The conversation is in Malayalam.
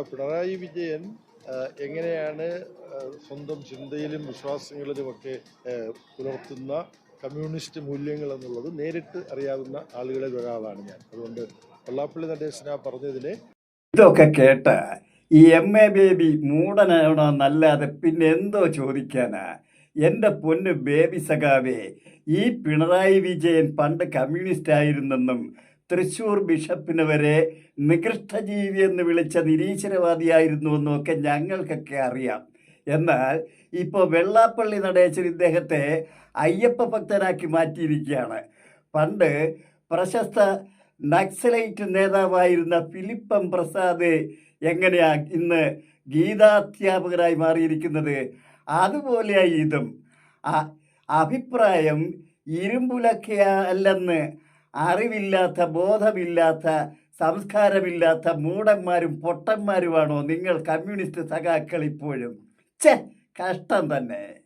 പിണറായി വിജയൻ എങ്ങനെയാണ് സ്വന്തം ചിന്തയിലും വിശ്വാസങ്ങളിലുമൊക്കെ പുലർത്തുന്ന കമ്മ്യൂണിസ്റ്റ് മൂല്യങ്ങൾ എന്നുള്ളത് നേരിട്ട് അറിയാവുന്ന ആളുകളിൽ ഒരാളാണ് ഞാൻ. അതുകൊണ്ട് വെള്ളാപ്പള്ളി നടേശന പറഞ്ഞതിനെ ഇതൊക്കെ കേട്ട ഈ എം.എ. ബേബി മൂടനാണോ എന്നല്ലാതെ പിന്നെ എന്തോ ചോദിക്കാനാ? എൻ്റെ പൊന്ന് ബേബി സഖാവേ, ഈ പിണറായി വിജയൻ പണ്ട് കമ്മ്യൂണിസ്റ്റ് ആയിരുന്നെന്നും തൃശ്ശൂർ ബിഷപ്പിന് വരെ നികൃഷ്ടജീവി എന്ന് വിളിച്ച നിരീശ്വരവാദിയായിരുന്നുവെന്നും ഒക്കെ ഞങ്ങൾക്കൊക്കെ അറിയാം. എന്നാൽ ഇപ്പോൾ വെള്ളാപ്പള്ളി നടേശൻ ഇദ്ദേഹത്തെ അയ്യപ്പ ഭക്തനാക്കി മാറ്റിയിരിക്കുകയാണ്. പണ്ട് പ്രശസ്ത നക്സലൈറ്റ് നേതാവായിരുന്ന ഫിലിപ്പം പ്രസാദ് എങ്ങനെയാ ഇന്ന് ഗീതാധ്യാപകരായി മാറിയിരിക്കുന്നത്, അതുപോലെയായി ഇതും. അഭിപ്രായം ഇരുമ്പുലക്ക അല്ലെന്ന് അറിവില്ലാത്ത, ബോധമില്ലാത്ത, സംസ്കാരമില്ലാത്ത മൂടന്മാരും പൊട്ടന്മാരുമാണോ നിങ്ങൾ കമ്മ്യൂണിസ്റ്റ് സഖാക്കൾ ഇപ്പോഴും? കഷ്ടം തന്നെ.